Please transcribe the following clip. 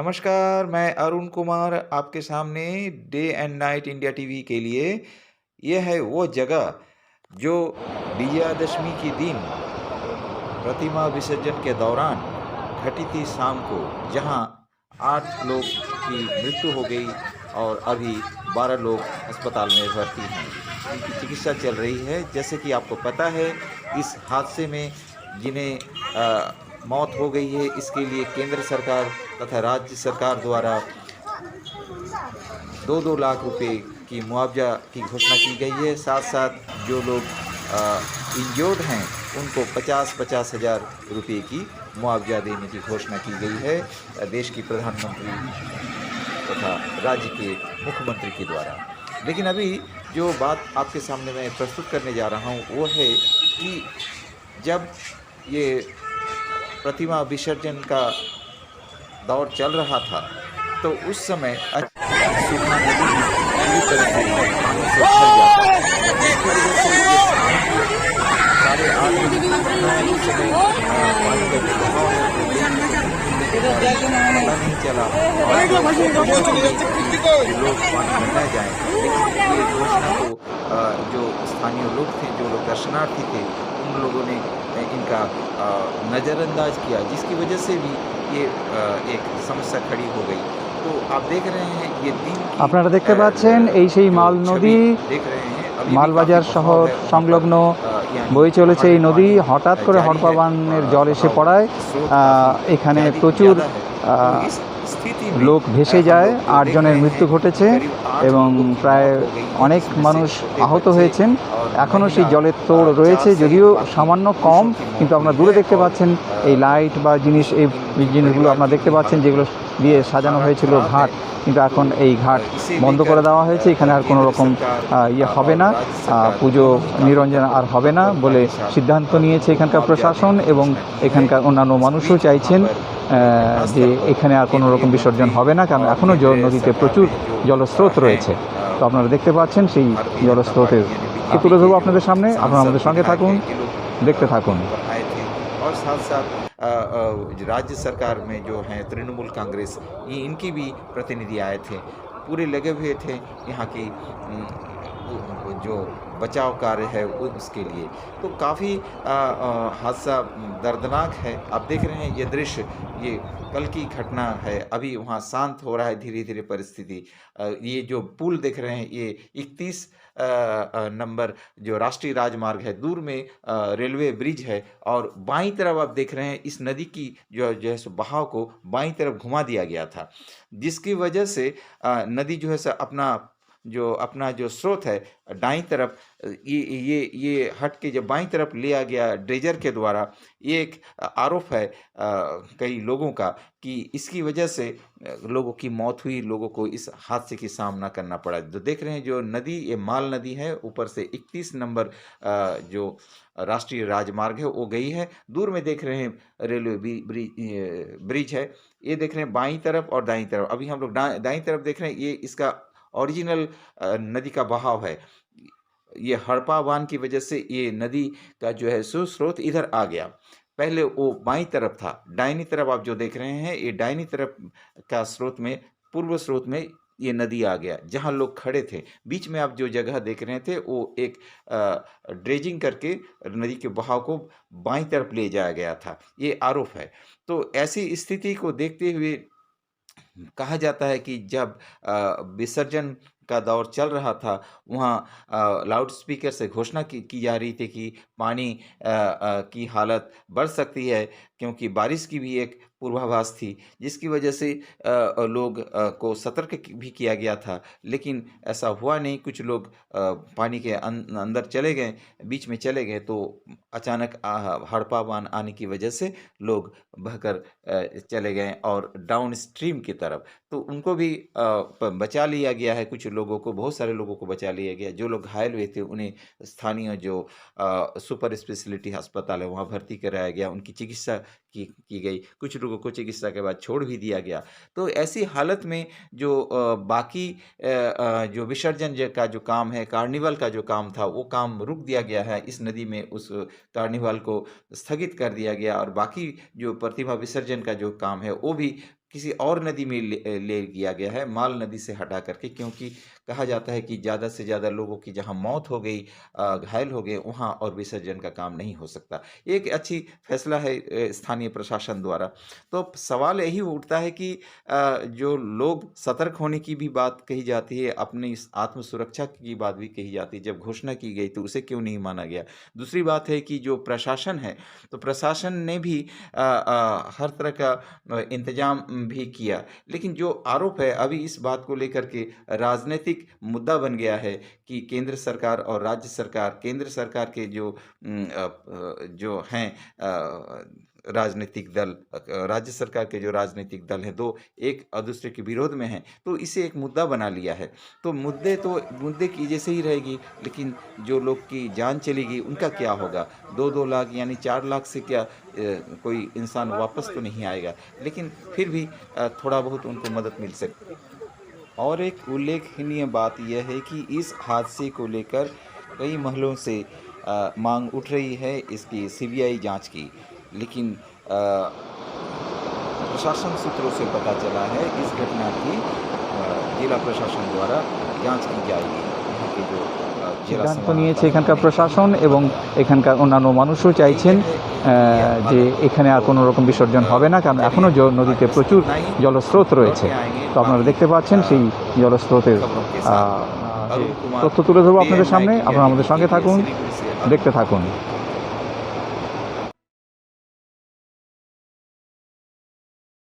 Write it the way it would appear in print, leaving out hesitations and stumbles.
नमस्कार, मैं अरुण कुमार आपके सामने day and night India TV के लिए। यह है वो जगह जो विजयादशमी के दिन प्रतिमा विसर्जन के दौरान घटी थी शाम को, जहां 8 लोग की मृत्यु हो गई और अभी 12 लोग अस्पताल में भर्ती हैं। उनकी चिकित्सा चल रही है। जैसे कि आपको पता है, इस हादसे में जिन्हें मौत हो गई है, इसके लिए केंद्र सरकार तथा राज्य सरकार द्वारा 2-2 लाख रुपए की मुआवजा की घोषणा की गई है। साथ-साथ जो लोग इंजर्ड हैं, उनको 50-50 हज़ार रुपए की मुआवजा देने की घोषणा की गई है देश की प्रधानमंत्री तथा राज्य के मुख्यमंत्री के द्वारा। लेकिन अभी जो बात आपके सामने मैं प्रस्तुत करने जा रहा हूँ, वो है कि जब ये प्रतिमा विसर्जन का दौर चल रहा था, तो उस समय सुखना नदी पूरी तरह से पानी से भर जाता, जिसकी वजह से ये सारे 8 उस समय पानी का जो बहाव है वो पता नहीं चला और लोग पानी में न जाएं। लेकिन ये घोषणा को जो स्थानीय लोग थे, जो लोग दर्शनार्थी थे, उन लोगों ने इनका नज़रअंदाज किया, जिसकी वजह से भी ये एक समस्या खड़ी हो गई। तो आप देख रहे हैं ये दिन আপনারা দেখতে পাচ্ছেন এই সেই মাল নদী देख रहे हैं মালবাজার শহর সংলগ্ন বয়ে চলেছে এই নদী। হঠাৎ করে হড়পা বানের জল এসে পড়ায় এখানে প্রচুর লোক ভেসে যায়। 8 জনের মৃত্যু ঘটেছে এবং প্রায় অনেক মানুষ আহত হয়েছেন। এখনও সেই জলের তোড় রয়েছে, যদিও সামান্য কম, কিন্তু আপনারা দূরে দেখতে পাচ্ছেন এই লাইট বা এই জিনিসগুলো আপনারা দেখতে পাচ্ছেন, যেগুলো দিয়ে সাজানো হয়েছিল ঘাট, কিন্তু এখন এই ঘাট বন্ধ করে দেওয়া হয়েছে। এখানে আর কোনো রকম হবে না, পুজো নিরঞ্জন আর হবে না বলে সিদ্ধান্ত নিয়েছে এখানকার প্রশাসন, এবং এখানকার অন্যান্য মানুষও চাইছেন যে এখানে আর কোনো রকম বিসর্জন হবে না, কারণ এখনও নদীতে প্রচুর জলস্রোত রয়েছে। তো আপনারা দেখতে পাচ্ছেন সেই জলস্রোতের তুলে ধরবো আপনাদের সামনে। আপনারা আমাদের সঙ্গে থাকুন, দেখতে থাকুন। और साथ साथ राज्य सरकार में जो हैं तृणमूल कांग्रेस, ये इनकी भी प्रतिनिधि आए थे, पूरे लगे हुए थे यहाँ की जो बचाव कार्य है उसके लिए। तो काफ़ी हादसा दर्दनाक है। आप देख रहे हैं ये दृश्य, ये कल की घटना है। अभी वहाँ शांत हो रहा है धीरे धीरे परिस्थिति। ये जो पुल देख रहे हैं, ये 31 नंबर जो राष्ट्रीय राजमार्ग है, दूर में रेलवे ब्रिज है, और बाईं तरफ आप देख रहे हैं इस नदी की जो है सो बहाव को बाईं तरफ घुमा दिया गया था, जिसकी वजह से नदी जो है सो अपना जो स्रोत है दाईं तरफ ये हट के जब बाईं तरफ लिया गया ड्रेजर के द्वारा। ये एक आरोप है कई लोगों का कि इसकी वजह से लोगों की मौत हुई, लोगों को इस हादसे की सामना करना पड़ा। जो देख रहे हैं जो नदी, ये माल नदी है, ऊपर से 31 नंबर जो राष्ट्रीय राजमार्ग है वो गई है। दूर में देख रहे हैं रेलवे ब्रिज है, ये देख रहे हैं बाईं तरफ और दाईं तरफ। अभी हम लोग दाईं तरफ देख रहे हैं, ये इसका ओरिजिनल नदी का बहाव है। ये हड़पा बांध की वजह से ये नदी का जो है सो स्रोत इधर आ गया। पहले वो बाईं तरफ था, दाहिनी तरफ आप जो देख रहे हैं, ये दाहिनी तरफ का स्रोत में, पूर्व स्रोत में ये नदी आ गया। जहाँ लोग खड़े थे, बीच में आप जो जगह देख रहे थे, वो एक ड्रेजिंग करके नदी के बहाव को बाईं तरफ ले जाया गया था, ये आरोप है। तो ऐसी स्थिति को देखते हुए कहा जाता है कि जब विसर्जन का दौर चल रहा था, वहाँ लाउड स्पीकर से घोषणा की जा रही थी कि पानी की हालत बढ़ सकती है, क्योंकि बारिश की भी एक पूर्वाभास थी, जिसकी वजह से लोग को सतर्क भी किया गया था। लेकिन ऐसा हुआ नहीं। कुछ लोग पानी के अंदर चले गए, बीच में चले गए, तो अचानक हड़पा बांध आने की वजह से लोग बहकर चले गए और डाउन स्ट्रीम की तरफ। तो उनको भी बचा लिया गया है, कुछ लोगों को, बहुत सारे लोगों को बचा लिया गया। जो लोग घायल हुए थे उन्हें स्थानीय जो सुपर स्पेशलिटी अस्पताल है वहाँ भर्ती कराया गया, उनकी चिकित्सा की गई। कुछ लोगों को चिकित्सा के बाद छोड़ भी दिया गया। तो ऐसी हालत में जो बाकी जो विसर्जन का जो काम है, कार्निवल का जो काम था, वो काम रुक दिया गया है। इस नदी में उस कार्निवल को स्थगित कर दिया गया और बाकी जो प्रतिमा विसर्जन का जो काम है वो भी किसी और नदी में ले लिया गया है, माल नदी से हटा करके, क्योंकि कहा जाता है कि ज़्यादा से ज़्यादा लोगों की जहाँ मौत हो गई, घायल हो गए, वहाँ और विसर्जन का काम नहीं हो सकता। ये एक अच्छी फैसला है स्थानीय प्रशासन द्वारा। तो सवाल यही उठता है कि जो लोग सतर्क होने की भी बात कही जाती है, अपनी इस आत्म सुरक्षा की बात भी कही जाती है, जब घोषणा की गई तो उसे क्यों नहीं माना गया? दूसरी बात है कि जो प्रशासन है, तो प्रशासन ने भी हर तरह का इंतजाम भी किया, लेकिन जो आरोप है अभी इस बात को लेकर के राजनीतिक मुद्दा बन गया है कि केंद्र सरकार और राज्य सरकार, केंद्र सरकार के जो हैं राजनीतिक दल, राज्य सरकार के जो राजनीतिक दल हैं, दो एक दूसरे के विरोध में हैं, तो इसे एक मुद्दा बना लिया है। तो मुद्दे की जैसे ही रहेगी, लेकिन जो लोग की जान चली गई उनका क्या होगा? 2-2 लाख यानी 4 लाख से क्या कोई इंसान वापस तो नहीं आएगा, लेकिन फिर भी थोड़ा बहुत उनको मदद मिल सकती है। और एक उल्लेखनीय बात यह है कि इस हादसे को लेकर कई महलों से मांग उठ रही है इसकी सीबीआई जांच की, लेकिन प्रशासन सूत्रों से पता चला है इस घटना की जिला प्रशासन द्वारा जांच की जाएगी। यहाँ के जो সিদ্ধান্ত নিয়েছে এখানকার প্রশাসন এবং এখানকার অন্যান্য মানুষও চাইছেন যে এখানে আর কোনো রকম বিসর্জন হবে না, কারণ এখনও নদীতে প্রচুর জলস্রোত রয়েছে। তো আপনারা দেখতে পাচ্ছেন সেই জলস্রোতের তথ্য তুলে ধরবো আপনাদের সামনে। আপনারা আমাদের সঙ্গে থাকুন, দেখতে থাকুন।